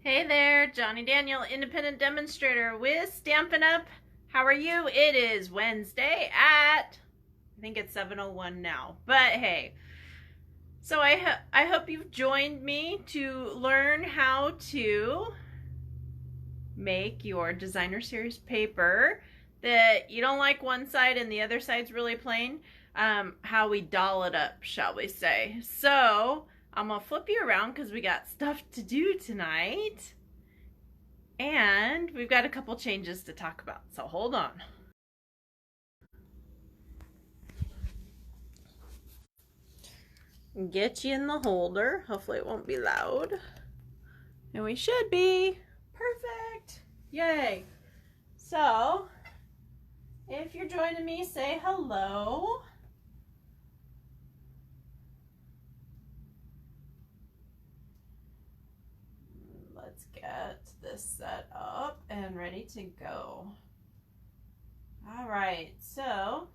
Hey there, Johnny Daniel, independent demonstrator with Stampin' Up. How are you? It is Wednesday at, I think it's 7:01 now, but hey. So I hope you've joined me to learn how to make your designer series paper that you don't like one side and the other side's really plain. How we doll it up, shall we say. So I'm gonna flip you around because we got stuff to do tonight. And we've got a couple changes to talk about, so hold on. Get you in the holder. Hopefully it won't be loud. And we should be. Perfect. Yay. So, if you're joining me, say hello. Let's get this set up and ready to go. All right, so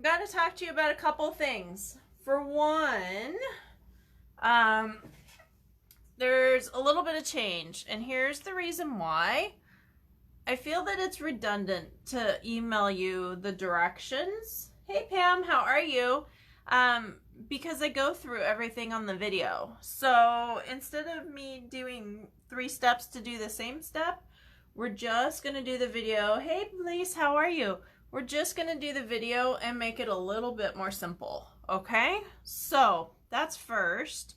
got to talk to you about a couple things. For one, there's a little bit of change, and here's the reason why. I feel that it's redundant to email you the directions. Hey Pam, how are you? Because I go through everything on the video. So instead of me doing 3 steps to do the same step, we're just going to do the video. Hey Lise, how are you? We're just going to do the video and make it a little bit more simple. Okay? So that's first.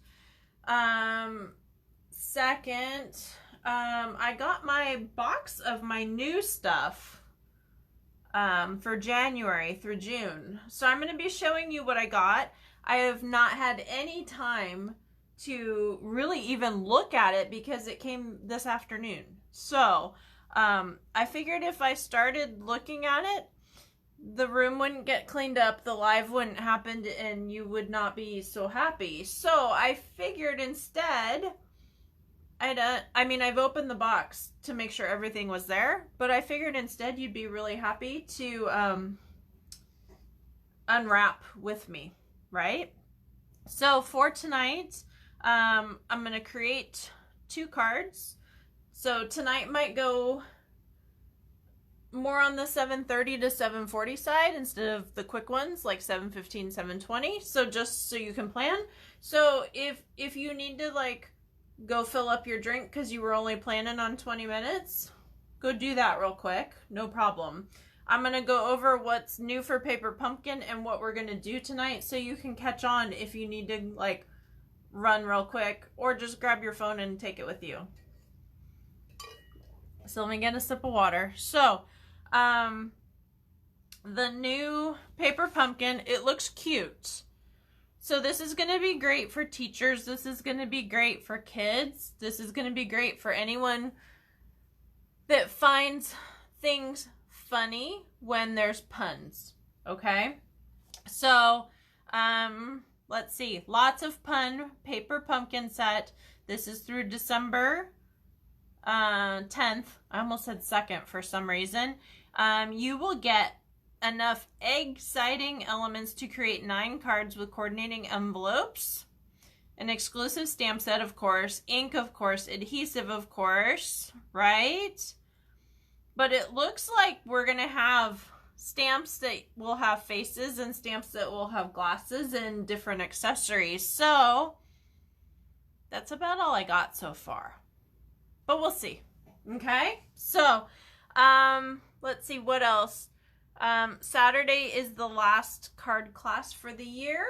Second, I got my box of my new stuff for January through June. So I'm going to be showing you what I got. I have not had any time to really even look at it because it came this afternoon. So I figured if I started looking at it, the room wouldn't get cleaned up, the live wouldn't happen, and you would not be so happy. So I figured instead, I've opened the box to make sure everything was there, but I figured instead you'd be really happy to unwrap with me, right? So for tonight, I'm going to create 2 cards. So tonight might go more on the 7:30 to 7:40 side instead of the quick ones like 7:15, 7:20. So just so you can plan. So if you need to like go fill up your drink because you were only planning on 20 minutes, go do that real quick. No problem. I'm going to go over what's new for Paper Pumpkin and what we're going to do tonight so you can catch on if you need to like run real quick or just grab your phone and take it with you. So let me get a sip of water. So, the new Paper Pumpkin, it looks cute. So this is going to be great for teachers. This is going to be great for kids. This is going to be great for anyone that finds things funny when there's puns. Okay? So, let's see. Lots of Pun Paper Pumpkin set. This is through December 10th. I almost said 2nd for some reason. You will get enough exciting elements to create 9 cards with coordinating envelopes, an exclusive stamp set, of course, ink, of course, adhesive, of course, right? But it looks like we're going to have stamps that will have faces and stamps that will have glasses and different accessories. So that's about all I got so far. But we'll see. Okay? So, let's see what else. Saturday is the last card class for the year.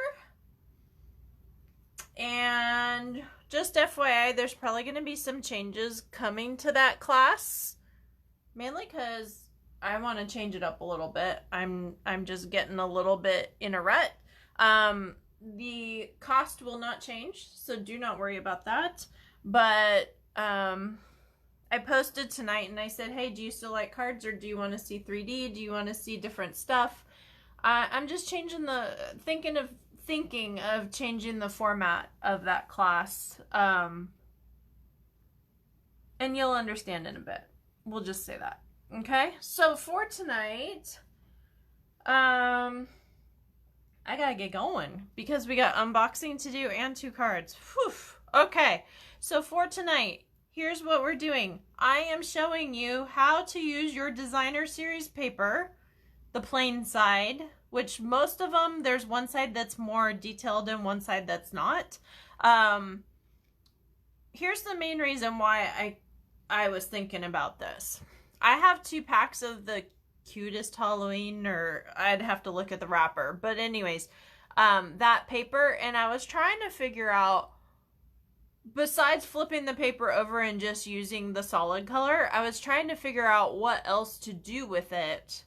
And just FYI, there's probably going to be some changes coming to that class. Mainly because I want to change it up a little bit. I'm just getting a little bit in a rut. The cost will not change, so do not worry about that. But I posted tonight and I said, hey, do you still like cards or do you want to see 3D? Do you want to see different stuff? I'm just changing thinking of changing the format of that class. And you'll understand in a bit. We'll just say that. Okay? So for tonight, I gotta get going because we got unboxing to do and 2 cards. Whew. Okay, so for tonight, here's what we're doing. I am showing you how to use your designer series paper, the plain side, which most of them, there's one side that's more detailed and one side that's not. Here's the main reason why I was thinking about this. I have 2 packs of the cutest Halloween, or I'd have to look at the wrapper. But anyways, that paper, and I was trying to figure out, besides flipping the paper over and just using the solid color, I was trying to figure out what else to do with it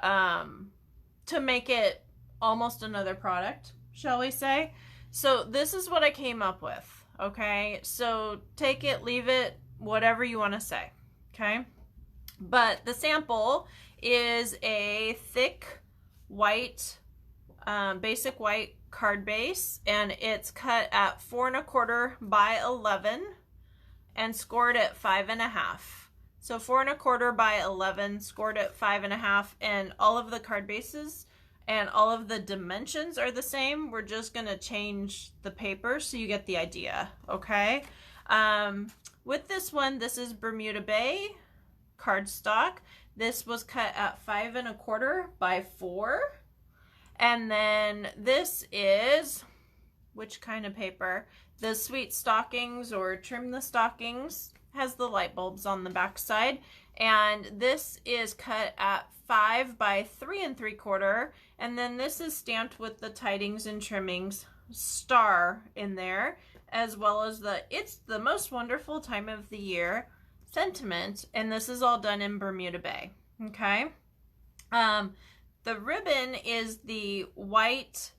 to make it almost another product, shall we say. So this is what I came up with, okay? So take it, leave it, whatever you want to say, okay? But the sample is a thick white, basic white card base, and it's cut at 4 1/4 by 11 and scored at 5.5. So 4 1/4 by 11, scored at 5.5, and all of the card bases and all of the dimensions are the same. We're just gonna change the paper so you get the idea, okay? With this one, this is Bermuda Bay cardstock. This was cut at 5 1/4 by 4. And then this is, which kind of paper? The Sweet Stockings, or Trim the Stockings, has the light bulbs on the back side. And this is cut at 5 by 3 3/4. And then this is stamped with the Tidings and Trimmings star in there, as well as the "It's the most wonderful time of the year" sentiment. And this is all done in Bermuda Bay, okay? The ribbon is the white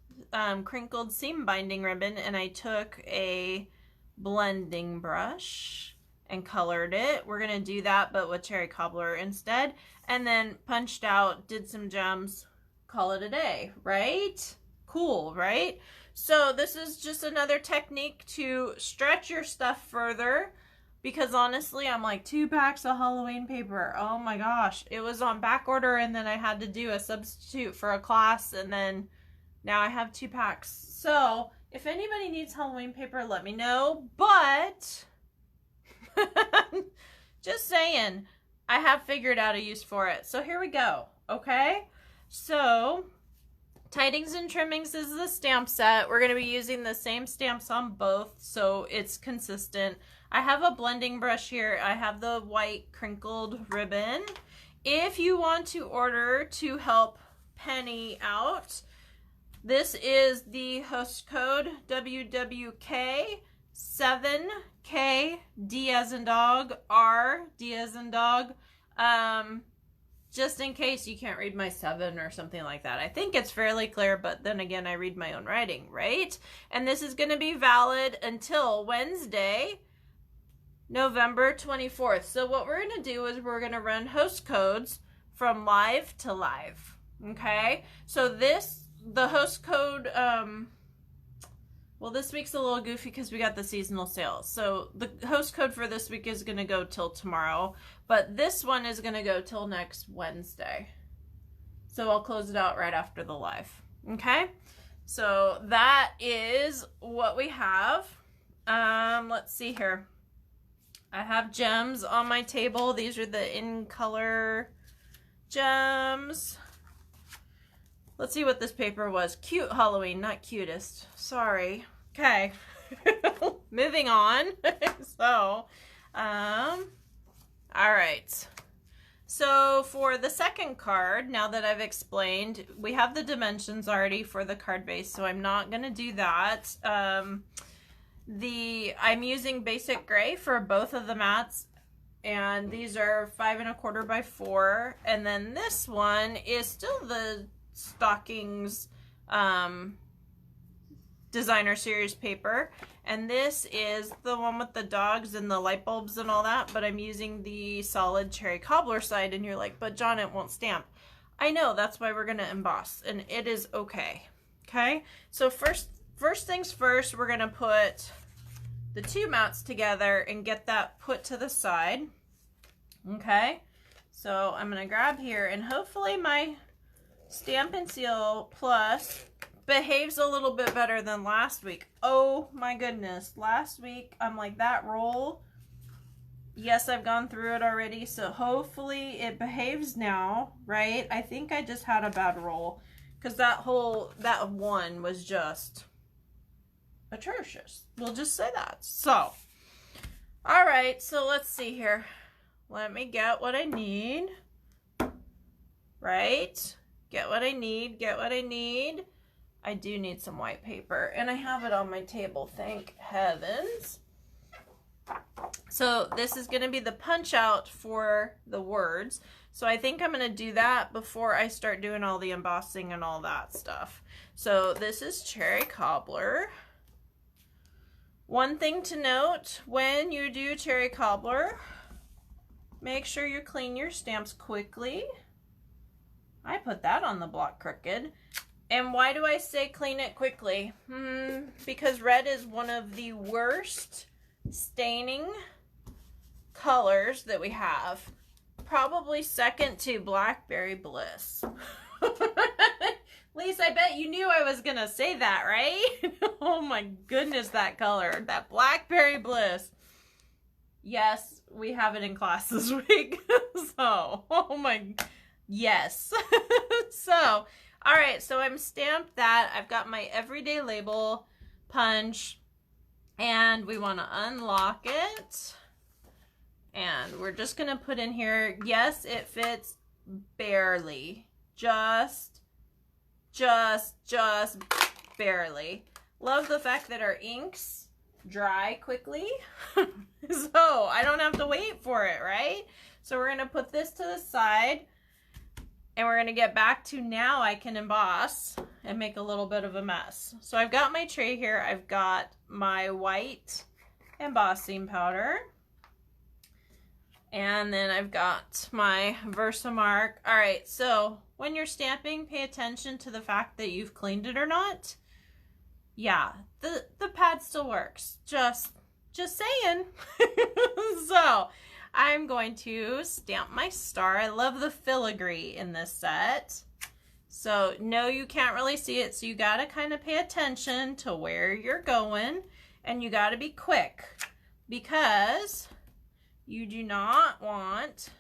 crinkled seam binding ribbon, and I took a blending brush and colored it. We're gonna do that, but with cherry cobbler instead, and then punched out, did some gems, call it a day, right? Cool, right? So this is just another technique to stretch your stuff further, because honestly, I'm like 2 packs of Halloween paper. Oh my gosh. It was on back order, and then I had to do a substitute for a class, and then now I have 2 packs. So if anybody needs Halloween paper, let me know. But just saying, I have figured out a use for it. So here we go, okay? So Tidings and Trimmings is the stamp set. We're going to be using the same stamps on both, so it's consistent. I have a blending brush here. I have the white crinkled ribbon. If you want to order to help Penny out, this is the host code WWK 7K D as in dog, R D as in dog. Just in case you can't read my 7 or something like that. I think it's fairly clear, but then again, I read my own writing, right? And this is going to be valid until Wednesday, November 24th. So what we're going to do is we're going to run host codes from live to live, okay? So the host code, well, this week's a little goofy because we got the seasonal sales. So the host code for this week is going to go till tomorrow, but this one is going to go till next Wednesday. So I'll close it out right after the live, okay? So that is what we have. Let's see here. I have gems on my table. These are the in color gems. Let's see what this paper was. Cute Halloween, not cutest. Sorry. Okay. Moving on. So, all right. So for the second card, now that I've explained, we have the dimensions already for the card base, so I'm not going to do that. I'm using basic gray for both of the mats, and these are 5 1/4 by 4, and then this one is still the Stockings designer series paper, and this is the one with the dogs and the light bulbs and all that, but I'm using the solid cherry cobbler side. And you're like, but John, it won't stamp. I know, that's why we're gonna emboss, and it is okay. So first things first, we're gonna put the 2 mats together and get that put to the side. Okay, so I'm gonna grab here, and hopefully my Stampin' Seal Plus behaves a little bit better than last week. Oh my goodness. Last week, I'm like, that roll. Yes, I've gone through it already, so hopefully it behaves now, right? I think I just had a bad roll because that one was just atrocious. We'll just say that. So, all right, so let's see here. Let me get what I need, right? Get what I need, get what I need. I do need some white paper, and I have it on my table, thank heavens. So this is going to be the punch out for the words. So I think I'm going to do that before I start doing all the embossing and all that stuff. So this is Cherry Cobbler. One thing to note, when you do Cherry Cobbler, make sure you clean your stamps quickly. I put that on the block crooked. And why do I say clean it quickly? Because red is one of the worst staining colors that we have. Probably second to Blackberry Bliss. Lisa, I bet you knew I was gonna say that, right? Oh my goodness, that color. That Blackberry Bliss. Yes, we have it in class this week. So, oh my, yes. So, all right, so I'm stamped that. I've got my everyday label punch. And we want to unlock it. And we're just going to put in here, yes, it fits barely. Just barely. Love the fact that our inks dry quickly. So I don't have to wait for it, right? So we're going to put this to the side. And we're going to get back to now I can emboss and make a little bit of a mess. So I've got my tray here. I've got my white embossing powder. And then I've got my Versamark. All right, so when you're stamping, pay attention to the fact that you've cleaned it or not. Yeah, the pad still works. Just saying. So I'm going to stamp my star. I love the filigree in this set. So no, you can't really see it. So you got to kind of pay attention to where you're going, and you got to be quick because you do not want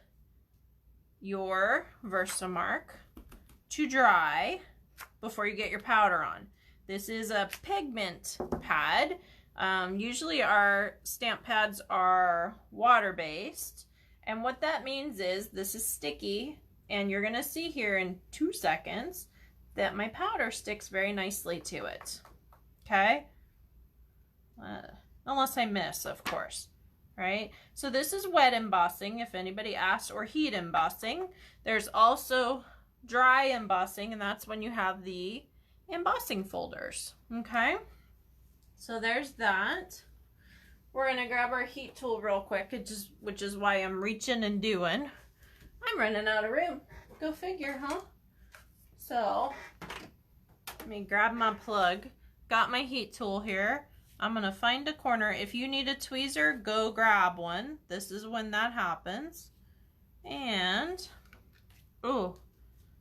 your Versamark to dry before you get your powder on. This is a pigment pad. Usually our stamp pads are water-based, and what that means is this is sticky, and you're gonna see here in 2 seconds that my powder sticks very nicely to it. Okay? Unless I miss, of course, right? So this is wet embossing, if anybody asks, or heat embossing. There's also dry embossing, and that's when you have the embossing folders, okay? So there's that. We're gonna grab our heat tool real quick, which is why I'm reaching and doing. I'm running out of room. Go figure, huh? So let me grab my plug. Got my heat tool here. I'm gonna find a corner. If you need a tweezer, go grab one. This is when that happens. And, oh,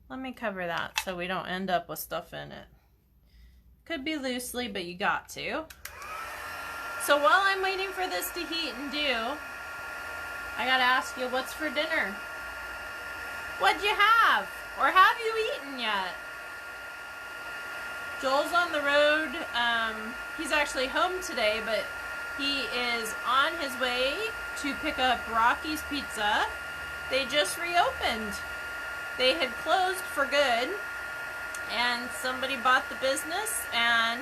let me cover that so we don't end up with stuff in it. Could be loosely, but you got to. So while I'm waiting for this to heat and do, I gotta ask you, what's for dinner? What'd you have? Or have you eaten yet? Joel's on the road. He's actually home today, but he is on his way to pick up Rocky's Pizza. They just reopened. They had closed for good, and somebody bought the business and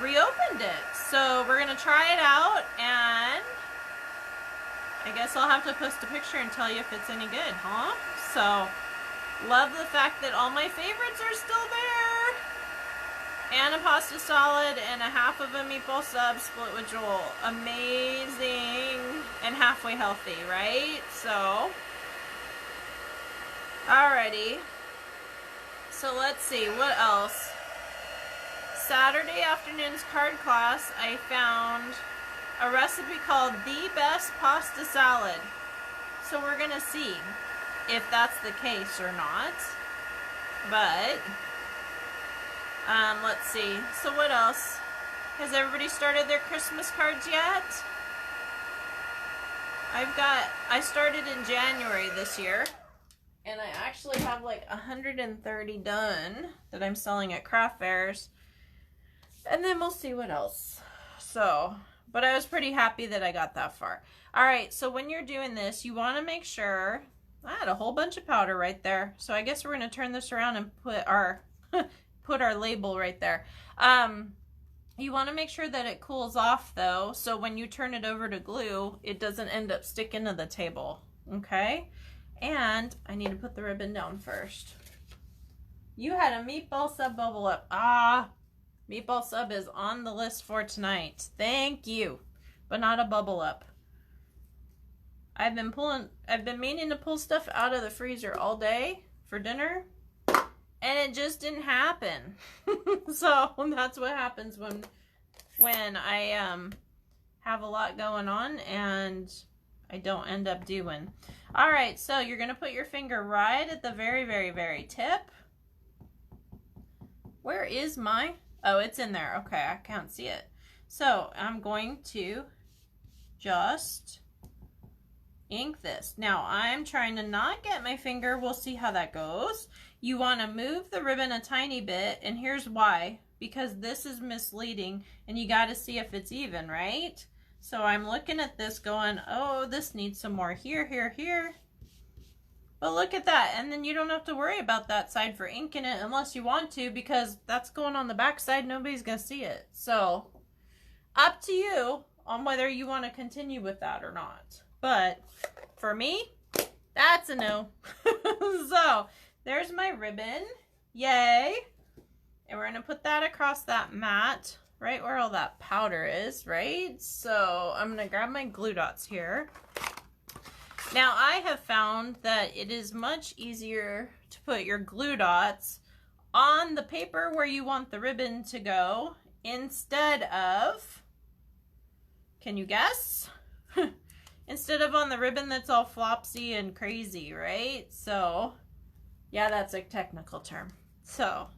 reopened it. So we're gonna try it out, and I guess I'll have to post a picture and tell you if it's any good, huh? So love the fact that all my favorites are still there. And a pasta salad and a half of a meatball sub split with Joel. Amazing and halfway healthy, right? So alrighty. So let's see, what else? Saturday afternoon's card class, I found a recipe called The Best Pasta Salad. So we're gonna see if that's the case or not. But Let's see. So what else? Has everybody started their Christmas cards yet? I started in January this year, and I actually have like 130 done that I'm selling at craft fairs, and then we'll see what else. So, but I was pretty happy that I got that far. All right, so when you're doing this, you want to make sure, I had a whole bunch of powder right there, so I guess we're going to turn this around and put our put our label right there. You want to make sure that it cools off though, so when you turn it over to glue, it doesn't end up sticking to the table, okay? And I need to put the ribbon down first. You had a meatball sub bubble up. Ah, meatball sub is on the list for tonight. Thank you, but not a bubble up. I've been meaning to pull stuff out of the freezer all day for dinner, and it just didn't happen. So that's what happens when I have a lot going on and I don't end up doing. All right, so you're gonna put your finger right at the very, very, very tip. Where is my, oh, it's in there. Okay, I can't see it. So I'm going to just ink this. Now I'm trying to not get my finger. We'll see how that goes. You want to move the ribbon a tiny bit, and here's why. Because this is misleading, and you got to see if it's even, right? So I'm looking at this going, oh, this needs some more here, here, here. But look at that, and then you don't have to worry about that side for inking it unless you want to, because that's going on the back side. Nobody's going to see it. So up to you on whether you want to continue with that or not. But for me, that's a no. So there's my ribbon. Yay. And we're going to put that across that mat right where all that powder is, right? So I'm going to grab my glue dots here. Now I have found that it is much easier to put your glue dots on the paper where you want the ribbon to go instead of, can you guess? Instead of on the ribbon that's all flopsy and crazy, right? So, yeah, that's a technical term. So,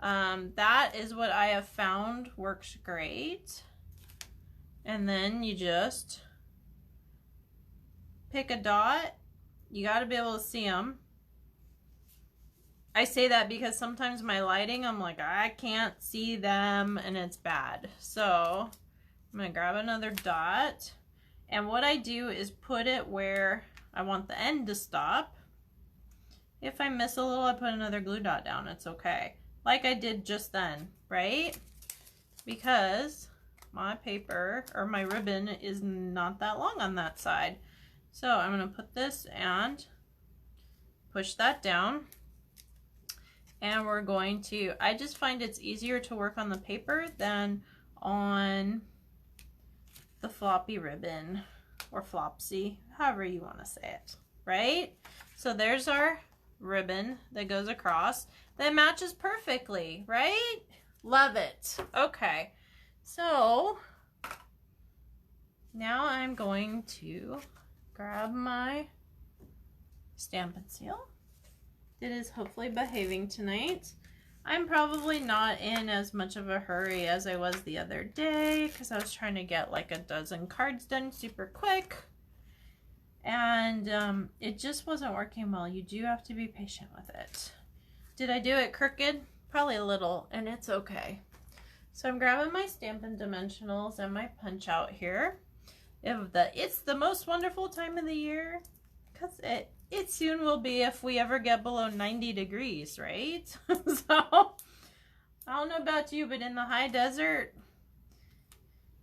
that is what I have found works great. And then you just pick a dot. You got to be able to see them. I say that because sometimes my lighting, I'm like, I can't see them and it's bad. So, I'm going to grab another dot. And what I do is put it where I want the end to stop. If I miss a little, I put another glue dot down. It's okay. Like I did just then, right? Because my paper or my ribbon is not that long on that side. So I'm going to put this and push that down. And we're going to, I just find it's easier to work on the paper than on the floppy ribbon or flopsy, however you want to say it, right? So there's our ribbon that goes across that matches perfectly, right? Love it. Okay, so now I'm going to grab my Stampin' Seal. It is hopefully behaving tonight. I'm probably not in as much of a hurry as I was the other day because I was trying to get like a dozen cards done super quick. And it just wasn't working well. You do have to be patient with it. Did I do it crooked? Probably a little, and it's okay. So I'm grabbing my Stampin' Dimensionals and my punch out here. It's the most wonderful time of the year because it soon will be if we ever get below 90 degrees, right? So, I don't know about you, but in the high desert,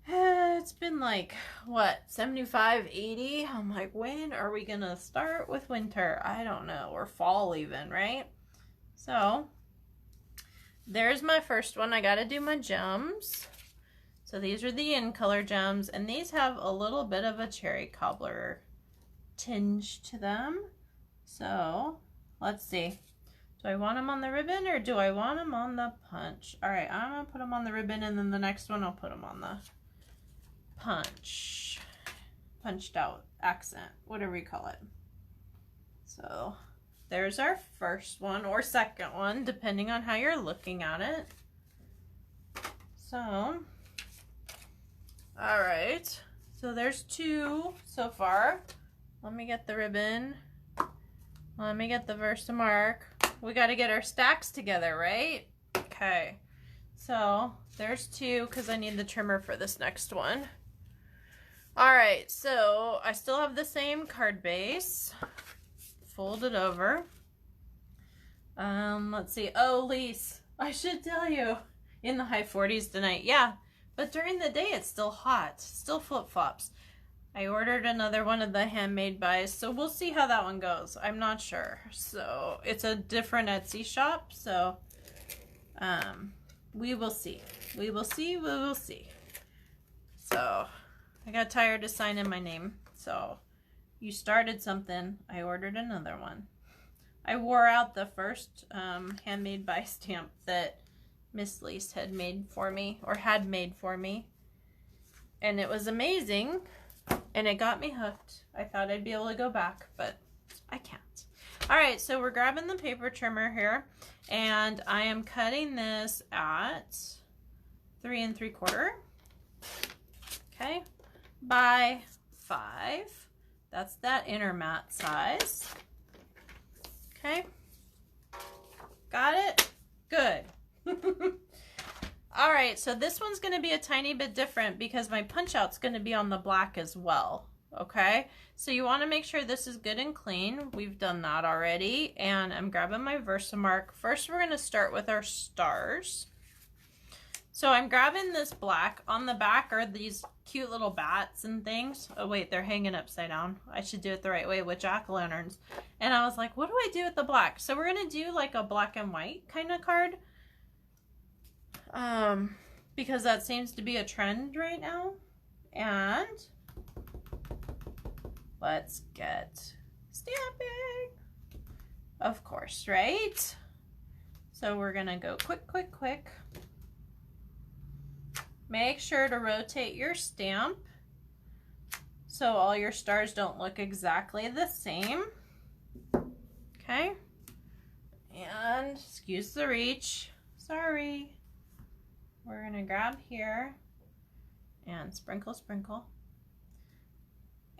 it's been like, what, 75, 80? I'm like, when are we going to start with winter? I don't know, or fall even, right? So, there's my first one. I got to do my gems. So, these are the in-color gems, and these have a little bit of a cherry cobbler tinge to them. So, let's see. Do I want them on the ribbon or do I want them on the punch? All right, I'm going to put them on the ribbon, and then the next one I'll put them on the punched out accent, whatever you call it. So, there's our first one or second one, depending on how you're looking at it. So, all right. So there's 2 so far. Let me get the ribbon. Let me get the Versamark. We got to get our stacks together, right? Okay. So there's 2 because I need the trimmer for this next one. All right. So I still have the same card base. Fold it over. Let's see. Oh, Lise, I should tell you, in the high 40s tonight. Yeah, but during the day it's still hot. Still flip-flops. I ordered another one of the handmade buys, so we'll see how that one goes. I'm not sure. So it's a different Etsy shop, so we will see. We will see. We will see. So I got tired of signing my name. So you started something. I ordered another one. I wore out the first handmade by stamp that Miss Lise had made for me, or had made for me. And it was amazing. And it got me hooked. I thought I'd be able to go back, but I can't. All right, so we're grabbing the paper trimmer here, and I am cutting this at 3 3/4. Okay, by 5. That's that inner mat size. Okay, got it? Good. All right, so this one's going to be a tiny bit different because my punch out's going to be on the black as well. Okay, so you want to make sure this is good and clean. We've done that already, and I'm grabbing my Versamark. First, we're going to start with our stars. So I'm grabbing this black. On the back are these cute little bats and things. Oh wait, they're hanging upside down. I should do it the right way with jack-o'-lanterns. And I was like, what do I do with the black? So we're going to do like a black and white kind of card. Because that seems to be a trend right now. And let's get stamping. Of course, right? So we're gonna go quick, quick, quick. Make sure to rotate your stamp so all your stars don't look exactly the same. Okay. And excuse the reach. Sorry. We're gonna grab here and sprinkle, sprinkle.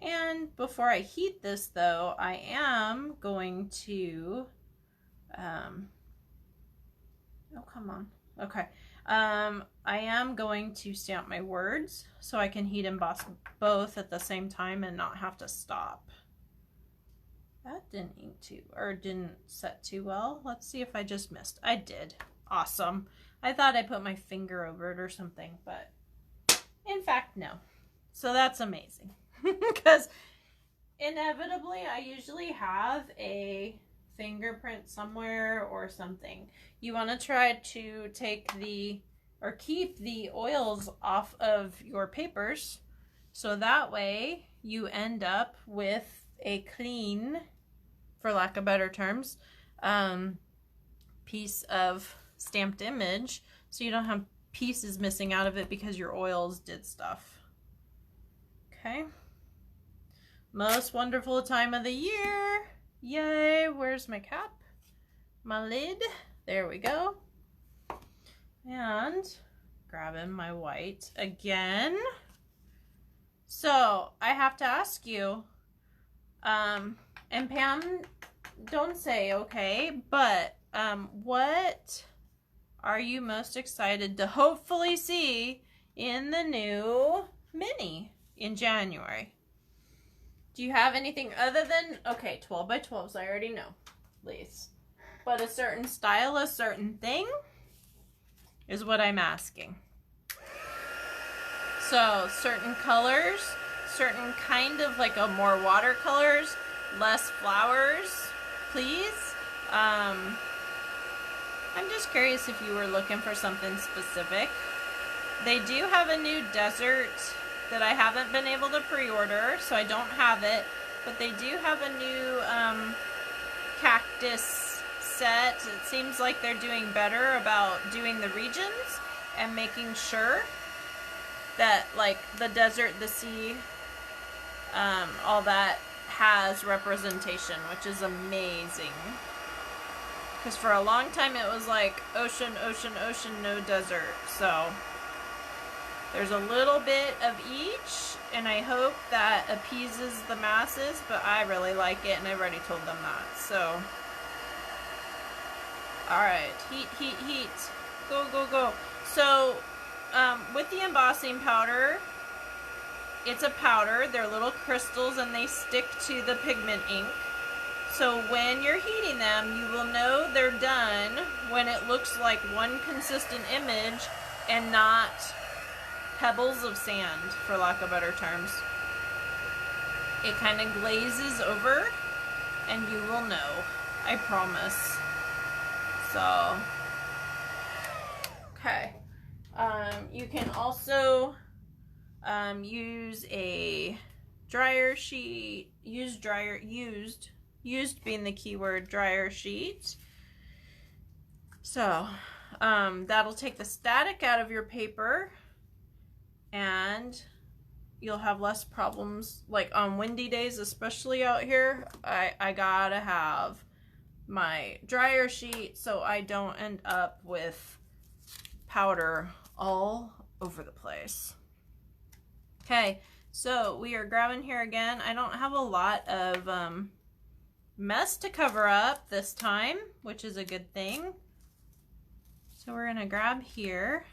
And before I heat this though, I am going to, oh, come on. Okay. I am going to stamp my words so I can heat emboss both at the same time and not have to stop. That didn't ink too, or didn't set too well. Let's see if I just missed. I did. Awesome. I thought I put my finger over it or something, but in fact, no. So that's amazing. Because inevitably, I usually have a fingerprint somewhere or something. You want to try to take the, or keep the oils off of your papers, so that way you end up with a clean, for lack of better terms, piece of stamped image, so you don't have pieces missing out of it because your oils did stuff. Okay. Most wonderful time of the year. Yay. Where's my cap? My lid. There we go. And grabbing my white again. So I have to ask you, and Pam, don't say okay, but what are you most excited to hopefully see in the new mini in January? Do you have anything other than, okay, 12 by 12s, I already know, please. But a certain style, a certain thing is what I'm asking. So certain colors, certain kind of like a more watercolors, less flowers, please. I'm just curious if you were looking for something specific. They do have a new desert that I haven't been able to pre-order, so I don't have it, but they do have a new cactus set. It seems like they're doing better about doing the regions and making sure that like the desert, the sea, all that has representation, which is amazing. Because for a long time it was like ocean, ocean, ocean, no desert. So there's a little bit of each, and I hope that appeases the masses, but I really like it, and I've already told them that. So, alright, heat, heat, heat. Go, go, go. So, with the embossing powder, it's a powder. They're little crystals, and they stick to the pigment ink. So when you're heating them, you will know they're done when it looks like one consistent image and not pebbles of sand, for lack of better terms. It kind of glazes over, and you will know. I promise. So, okay. You can also use a dryer sheet. Used being the keyword, dryer sheet. So, that'll take the static out of your paper, and you'll have less problems. Like on windy days, especially out here, I gotta have my dryer sheet so I don't end up with powder all over the place. Okay, so we are grabbing here again. I don't have a lot of mess to cover up this time, which is a good thing. So we're gonna grab here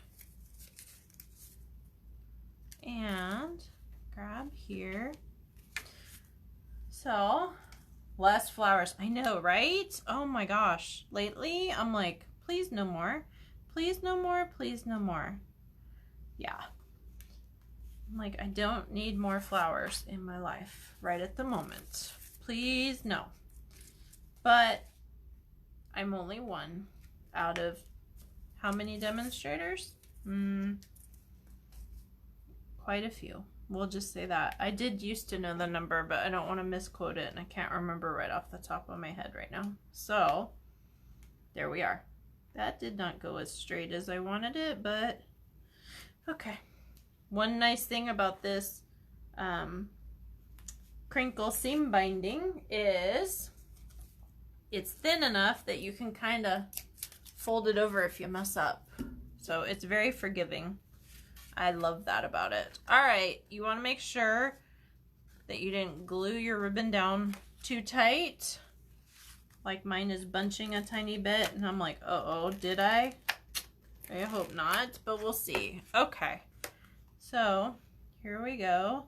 and grab here. So less flowers. I know, right? Oh my gosh. Lately, I'm like, please no more. Please no more. Please no more. Yeah. I'm like, I don't need more flowers in my life right at the moment. Please, no. But I'm only one out of how many demonstrators? Quite a few. We'll just say that. I did used to know the number, but I don't want to misquote it, and I can't remember right off the top of my head right now. So, there we are. That did not go as straight as I wanted it, but okay. One nice thing about this crinkle seam binding is it's thin enough that you can kind of fold it over if you mess up. So it's very forgiving. I love that about it. All right, you want to make sure that you didn't glue your ribbon down too tight. Like mine is bunching a tiny bit, and I'm like, uh-oh, did I? I hope not, but we'll see. Okay, so here we go.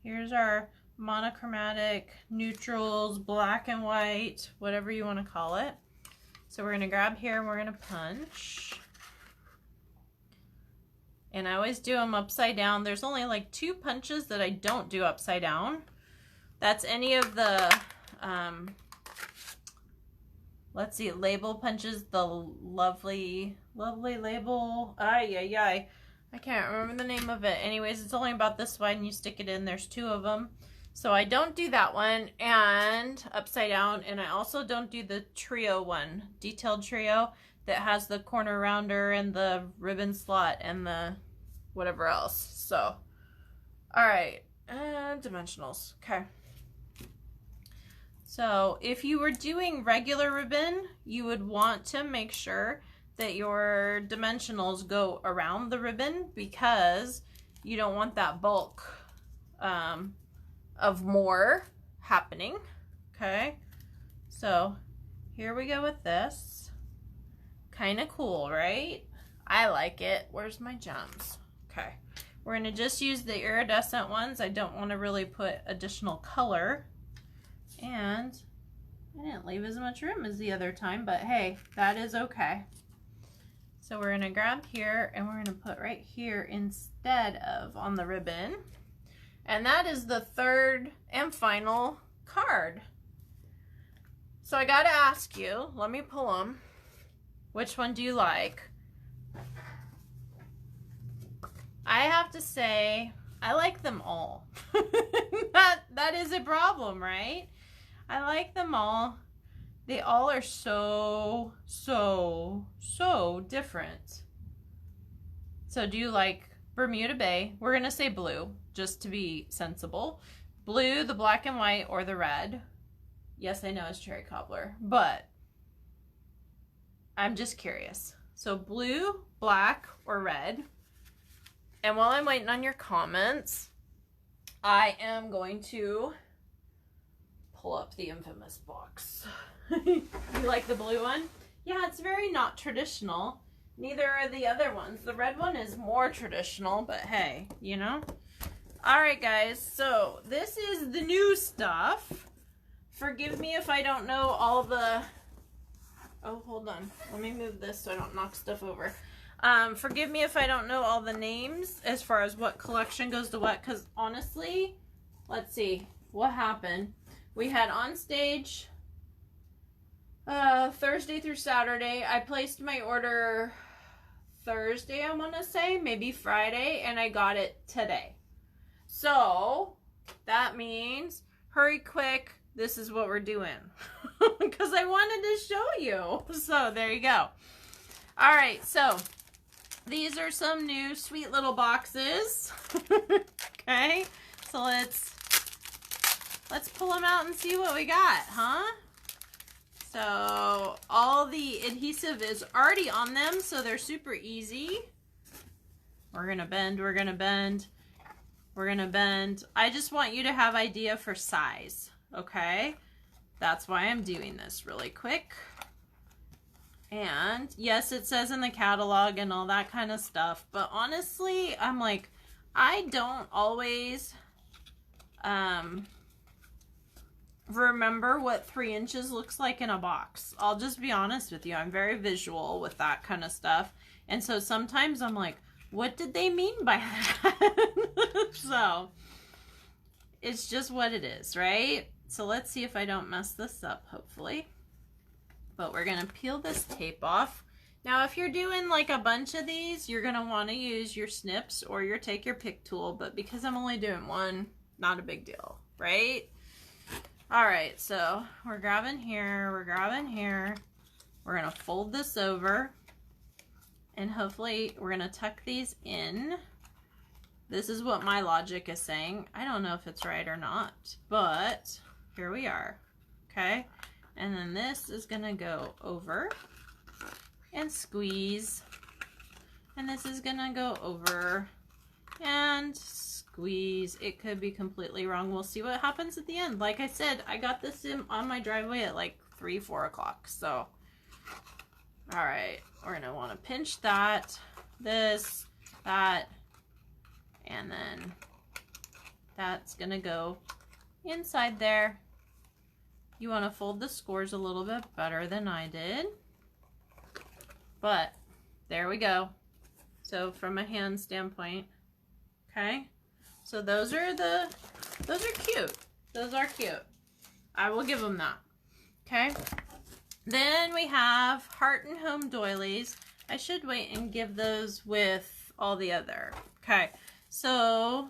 Here's our monochromatic neutrals, black and white, whatever you want to call it. So we're going to grab here and we're going to punch. And I always do them upside down. There's only like 2 punches that I don't do upside down. That's any of the, let's see, label punches, the lovely label. I can't remember the name of it. Anyways, it's only about this wide and you stick it in. There's 2 of them. So I don't do that one and upside down. And I also don't do the trio one, detailed trio, that has the corner rounder and the ribbon slot and the whatever else. So, all right, dimensionals. Okay. So if you were doing regular ribbon, you would want to make sure that your dimensionals go around the ribbon, because you don't want that bulk of more happening. Okay. So here we go with this. Kind of cool, right? I like it. Where's my gems? Okay. We're going to just use the iridescent ones. I don't want to really put additional color. And I didn't leave as much room as the other time, but hey, that is okay. So we're going to grab here and we're going to put right here instead of on the ribbon. And that is the third and final card. So I got to ask you, let me pull them. Which one do you like? I have to say, I like them all. that is a problem, right? I like them all. They all are so different. So do you like Bermuda Bay? We're going to say blue, just to be sensible. blue, the black and white, or the red. Yes, I know it's cherry cobbler, but I'm just curious. So blue, black, or red. And while I'm waiting on your comments, I am going to pull up the infamous box. You like the blue one? Yeah, it's very not traditional. Neither are the other ones. The red one is more traditional, but hey, you know? Alright guys, so this is the new stuff. Forgive me if I don't know all the... Oh, hold on. Let me move this so I don't knock stuff over. Forgive me if I don't know all the names as far as what collection goes to what, because honestly, let's see, what happened? We had on stage Thursday through Saturday. I placed my order Thursday, I want to say, maybe Friday, and I got it today. So, that means, hurry quick, this is what we're doing. Because I wanted to show you. So, there you go. Alright, so, these are some new sweet little boxes. Okay, so let's pull them out and see what we got, huh? So, all the adhesive is already on them, so they're super easy. We're gonna bend, we're gonna bend, we're gonna bend. I just want you to have idea for size, okay? That's why I'm doing this really quick. And yes, it says in the catalog and all that kind of stuff, but honestly, I'm like, I don't always remember what 3 inches looks like in a box. I'll just be honest with you. I'm very visual with that kind of stuff. And so sometimes I'm like, what did they mean by that? So it's just what it is, right? So let's see if I don't mess this up, hopefully. But we're going to peel this tape off. Now, if you're doing like a bunch of these, you're going to want to use your snips or take your pick tool. But because I'm only doing one, not a big deal, right? All right, so we're grabbing here, we're grabbing here. We're going to fold this over. And hopefully we're going to tuck these in. This is what my logic is saying. I don't know if it's right or not, but here we are, okay? And then this is gonna go over and squeeze. And this is gonna go over and squeeze. It could be completely wrong. We'll see what happens at the end. Like I said, I got this on my driveway at like 3, 4 o'clock. So, all right, we're gonna wanna pinch that, this, that, and then that's gonna go inside there. You want to fold the scores a little bit better than I did. But there we go. So from a hand standpoint, okay? So those are cute. Those are cute. I will give them that. Okay? Then we have Heart and Home doilies. I should wait and give those with all the other. Okay. So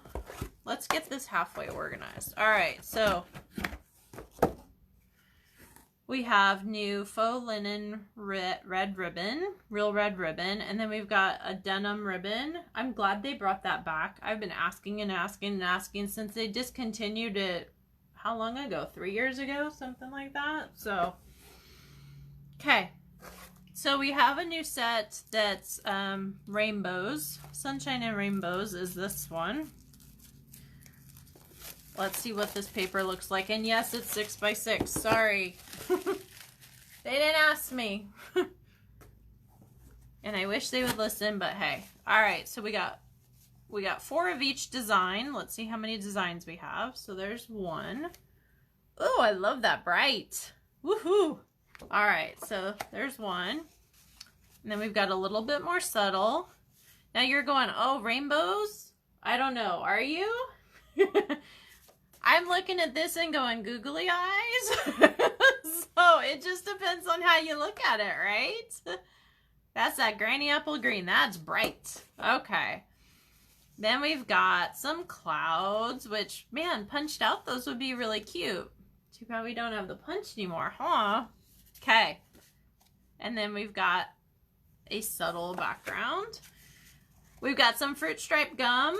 let's get this halfway organized. All right. So we have new faux linen red ribbon, real red ribbon, and then we've got a denim ribbon. I'm glad they brought that back. I've been asking and asking and asking since they discontinued it, how long ago? 3 years ago? Something like that. So, okay. So we have a new set that's rainbows. Sunshine and Rainbows is this one. Let's see what this paper looks like. And yes, it's 6 by 6. Sorry. They didn't ask me. And I wish they would listen, but hey. Alright, so we got 4 of each design. Let's see how many designs we have. So there's 1. Oh, I love that bright. Woohoo! Alright, so there's 1. And then we've got a little bit more subtle. Now you're going, oh, rainbows? I don't know. Are you? I'm looking at this and going googly eyes. So it just depends on how you look at it, right? That's that granny apple green. That's bright. Okay. Then we've got some clouds, which, man, punched out, those would be really cute. Too bad we don't have the punch anymore, huh? Okay. And then we've got a subtle background. We've got some fruit stripe gum.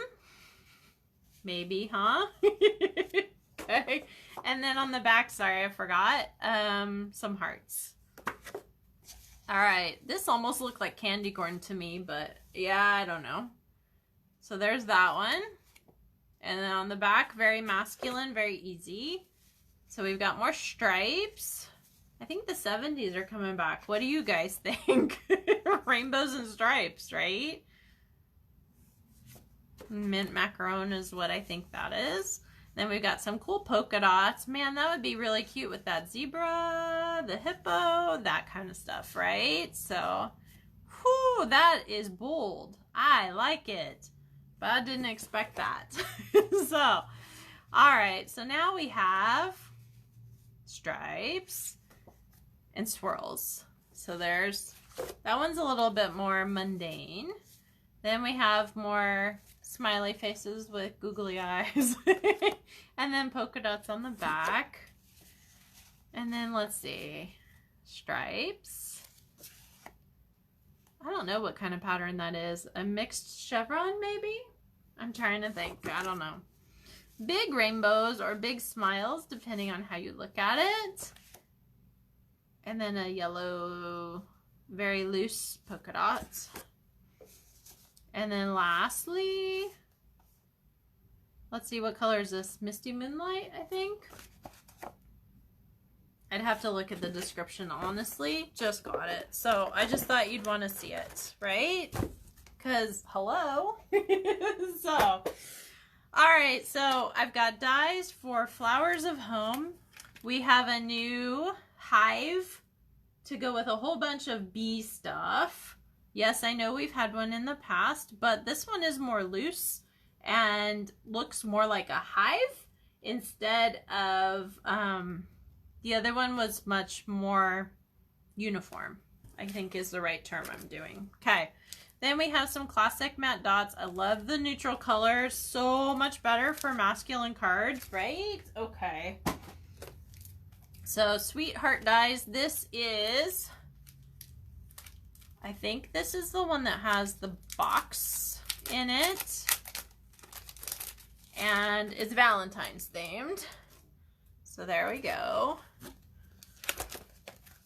Maybe, huh? Okay. And then on the back, sorry, I forgot, some hearts. All right. This almost looked like candy corn to me, but yeah, I don't know. So there's that one. And then on the back, very masculine, very easy. So we've got more stripes. I think the 70s are coming back. What do you guys think? Rainbows and stripes, right? Mint macaron is what I think that is. Then we've got some cool polka dots. Man, that would be really cute with that zebra, the hippo, that kind of stuff, right? So, whew, that is bold. I like it, but I didn't expect that. So, all right. So now we have stripes and swirls. So there's, that one's a little bit more mundane. Then we have more smiley faces with googly eyes. And then polka dots on the back. And then let's see, stripes. I don't know what kind of pattern that is. A mixed chevron maybe? I'm trying to think. I don't know. Big rainbows or big smiles depending on how you look at it. And then a yellow, very loose polka dots. And then lastly, let's see, what color is this? Misty Moonlight, I think. I'd have to look at the description, honestly. Just got it. So I just thought you'd want to see it, right? Because, hello. So, all right. So I've got dies for Flowers of Home. We have a new hive to go with a whole bunch of bee stuff. Yes, I know we've had one in the past, but this one is more loose and looks more like a hive instead of, the other one was much more uniform, I think is the right term I'm doing. Okay, then we have some classic matte dots. I love the neutral colors, so much better for masculine cards, right? Okay. So Sweetheart dies, this is, I think this is the one that has the box in it. And it's Valentine's themed. So there we go.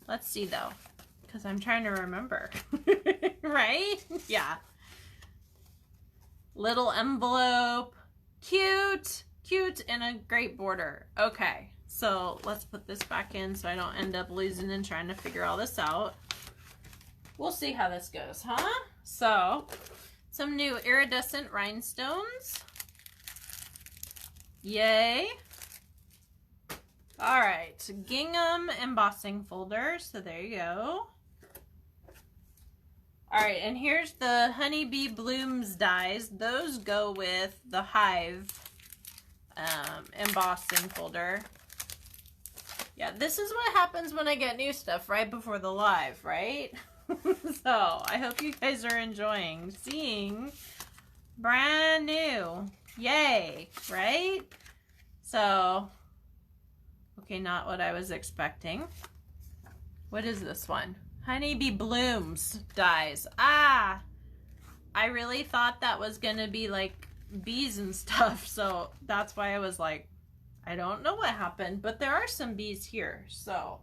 Let's see though, because I'm trying to remember. Right? Yeah. Little envelope. Cute. Cute and a great border. Okay. So let's put this back in so I don't end up losing and trying to figure all this out. We'll see how this goes, huh? So, some new iridescent rhinestones. Yay. All right, gingham embossing folder. So there you go. All right, and here's the Honeybee Blooms dies. Those go with the hive embossing folder. Yeah, this is what happens when I get new stuff right before the live, right? So, I hope you guys are enjoying seeing brand new. Yay, right? So, okay, not what I was expecting. What is this one? Honeybee Blooms dies. Ah, I really thought that was going to be like bees and stuff. So, that's why I was like, I don't know what happened, but there are some bees here. So,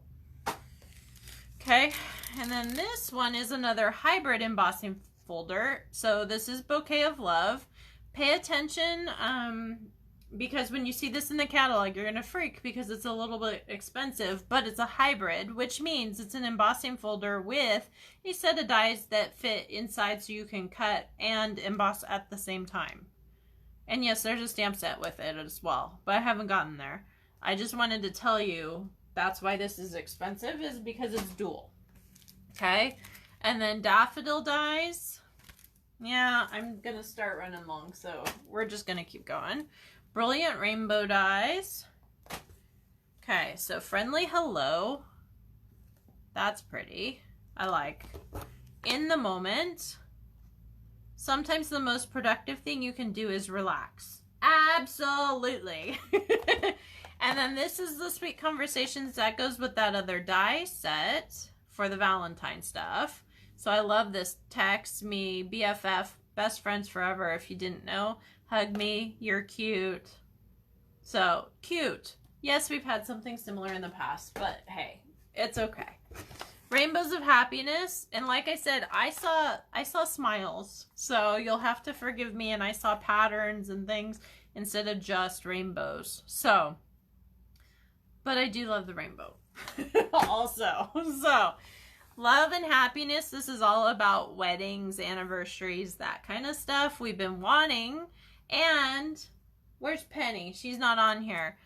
okay, and then this one is another hybrid embossing folder. So this is Bouquet of Love. Pay attention because when you see this in the catalog, you're going to freak because it's a little bit expensive, but it's a hybrid, which means it's an embossing folder with a set of dies that fit inside so you can cut and emboss at the same time. And yes, there's a stamp set with it as well, but I haven't gotten there. I just wanted to tell you that's why this is expensive, is because it's dual. Okay, and then Daffodil dies. Yeah, I'm gonna start running long, so we're just gonna keep going. Brilliant Rainbow dies. Okay, so Friendly Hello. That's pretty. I like. In the Moment. Sometimes the most productive thing you can do is relax. Absolutely. And then this is the Sweet Conversations that goes with that other die set for the Valentine stuff. So I love this. Text me, BFF, best friends forever. If you didn't know, hug me, you're cute. So, cute. Yes, we've had something similar in the past, but hey, it's okay. Rainbows of happiness, and like I said, I saw smiles, so you'll have to forgive me, and I saw patterns and things instead of just rainbows. So, but I do love the rainbow also. So, love and happiness, this is all about weddings, anniversaries, that kind of stuff we've been wanting. And where's Penny? She's not on here.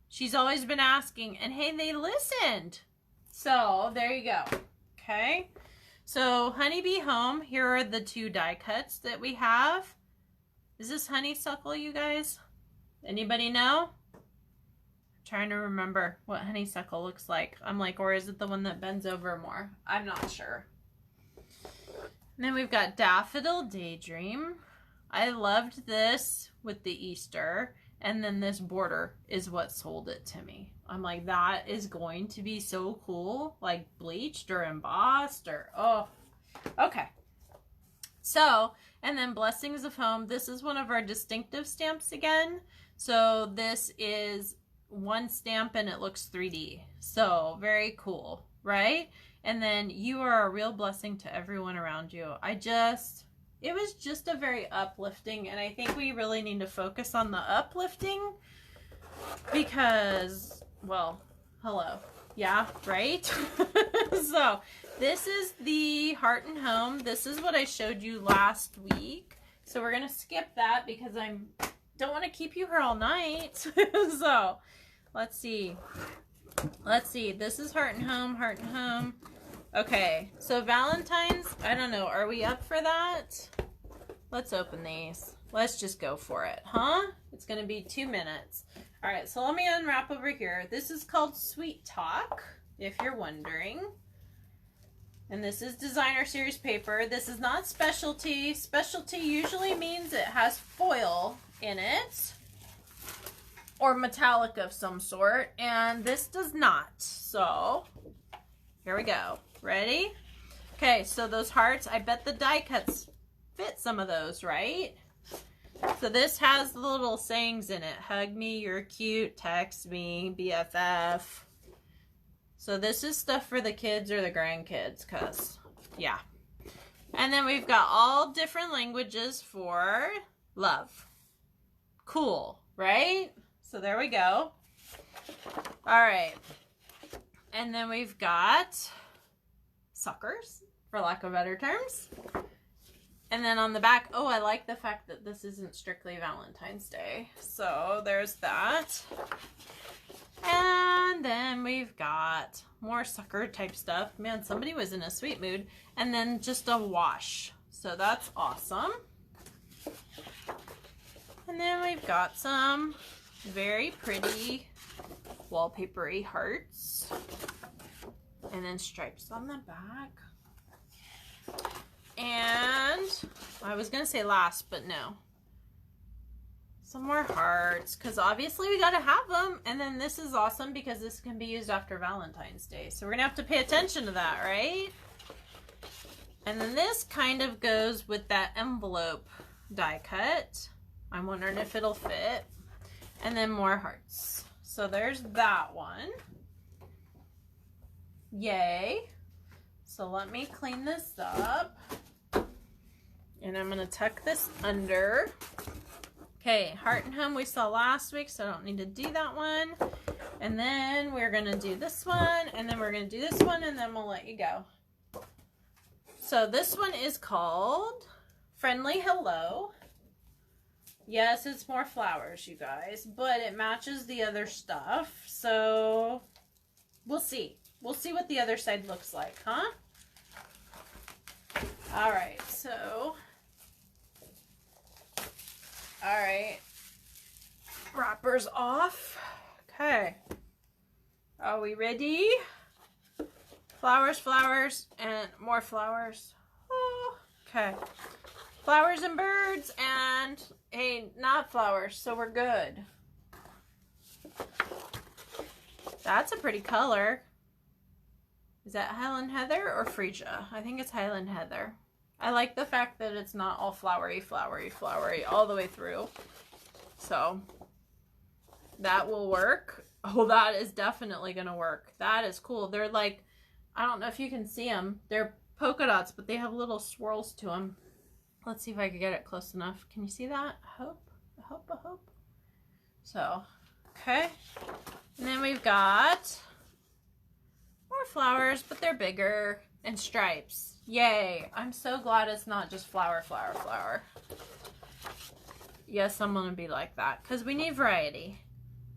She's always been asking, and hey, they listened. So there you go. Okay. So Honeybee Home, here are the 2 die cuts that we have. Is this honeysuckle, you guys? Anybody know? I'm trying to remember what honeysuckle looks like. I'm like, or is it the one that bends over more? I'm not sure. And then we've got Daffodil Daydream. I loved this with the Easter. And then this border is what sold it to me. I'm like, that is going to be so cool. Like bleached or embossed or, oh, okay. So, and then Blessings of Home. This is one of our distinctive stamps again. So this is 1 stamp and it looks 3D. So very cool, right? And then you are a real blessing to everyone around you. It was just a very uplifting, and I think we really need to focus on the uplifting because, well, hello. Yeah, right? So, this is the Heart and Home. This is what I showed you last week. So, we're going to skip that because I don't want to keep you here all night. So, let's see. This is Heart and Home, Heart and Home. Okay, so Valentine's, I don't know, are we up for that? Let's open these. Let's just go for it, huh? It's going to be 2 minutes. All right, so let me unwrap over here. This is called Sweet Talk, if you're wondering. And this is designer series paper. This is not specialty. Specialty usually means it has foil in it or metallic of some sort, and this does not. So, here we go. Ready? Okay, so those hearts, I bet the die cuts fit some of those, right? So this has the little sayings in it. Hug me, you're cute, text me, BFF. So this is stuff for the kids or the grandkids, because, yeah. And then we've got all different languages for love. Cool, right? So there we go. All right. And then we've got suckers, for lack of better terms. And then on the back, oh, I like the fact that this isn't strictly Valentine's Day. So there's that. And then we've got more sucker type stuff. Man, somebody was in a sweet mood. And then just a wash. So that's awesome. And then we've got some very pretty wallpapery hearts. And then stripes on the back. And I was going to say last, but no. Some more hearts, because obviously we got to have them. And then this is awesome because this can be used after Valentine's Day. So we're going to have to pay attention to that, right? And then this kind of goes with that envelope die cut. I'm wondering if it'll fit. And then more hearts. So there's that one. Yay. So let me clean this up. And I'm going to tuck this under. Okay, Heart and Home we saw last week, so I don't need to do that one. And then we're going to do this one, and then we're going to do this one, and then we'll let you go. So this one is called Friendly Hello. Yes, it's more flowers, you guys, but it matches the other stuff. So we'll see. We'll see what the other side looks like, huh? All right, so, all right, wrapper's off. Okay, are we ready? Flowers, flowers, and more flowers. Oh, okay, flowers and birds, and hey, not flowers, so we're good. That's a pretty color. Is that Highland Heather or Freesia? I think it's Highland Heather. I like the fact that it's not all flowery, flowery, flowery all the way through. So that will work. Oh, that is definitely going to work. That is cool. They're like, I don't know if you can see them. They're polka dots, but they have little swirls to them. Let's see if I can get it close enough. Can you see that? I hope. So, okay. And then we've got more flowers, but they're bigger, and stripes. Yay. I'm so glad it's not just flower. Yes, I'm going to be like that because we need variety.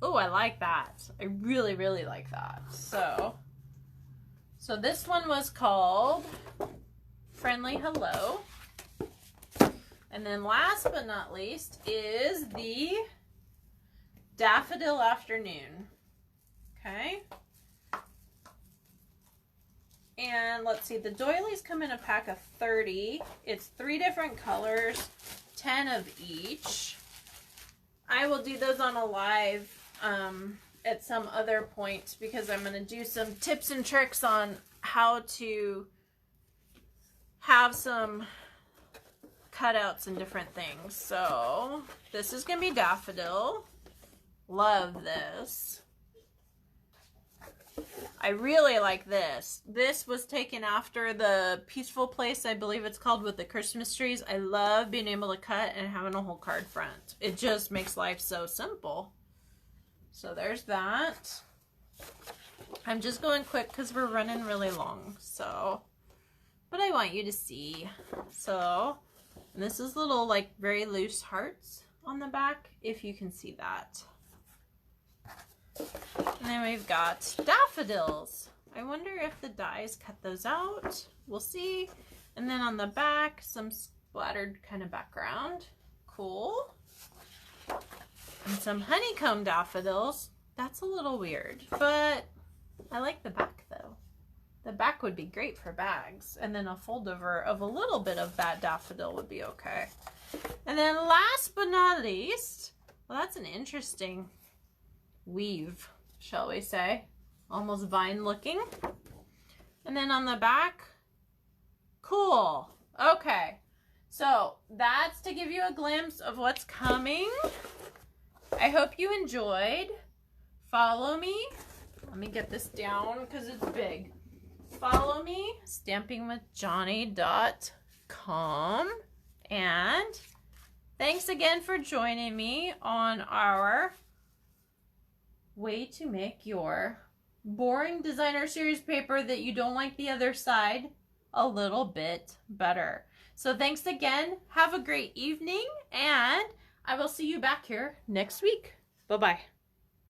Oh, I like that. I really, really like that. So this one was called Friendly Hello. And then last but not least is the Daffodil Afternoon. Okay. And let's see, the doilies come in a pack of 30. It's 3 different colors, 10 of each. I will do those on a live at some other point because I'm going to do some tips and tricks on how to have some cutouts and different things. So this is going to be Daffodil. Love this. I really like this. This was taken after the Peaceful Place, I believe it's called, with the Christmas trees. I love being able to cut and having a whole card front. It just makes life so simple. So there's that. I'm just going quick because we're running really long. So, but I want you to see. So, and this is little like very loose hearts on the back, if you can see that. And then we've got daffodils. I wonder if the dies cut those out. We'll see. And then on the back, some splattered kind of background. Cool. And some honeycomb daffodils. That's a little weird, but I like the back though. The back would be great for bags. And then a fold over of a little bit of that daffodil would be okay. And then last but not least, well, that's an interesting weave, shall we say. Almost vine looking. And then on the back, cool. Okay, so that's to give you a glimpse of what's coming. I hope you enjoyed. Follow me. Let me get this down because it's big. Follow me, stampingwithjohnny.com. And thanks again for joining me on our way to make your boring designer series paper that you don't like the other side a little bit better. So thanks again. Have a great evening, and I will see you back here next week. Bye-bye.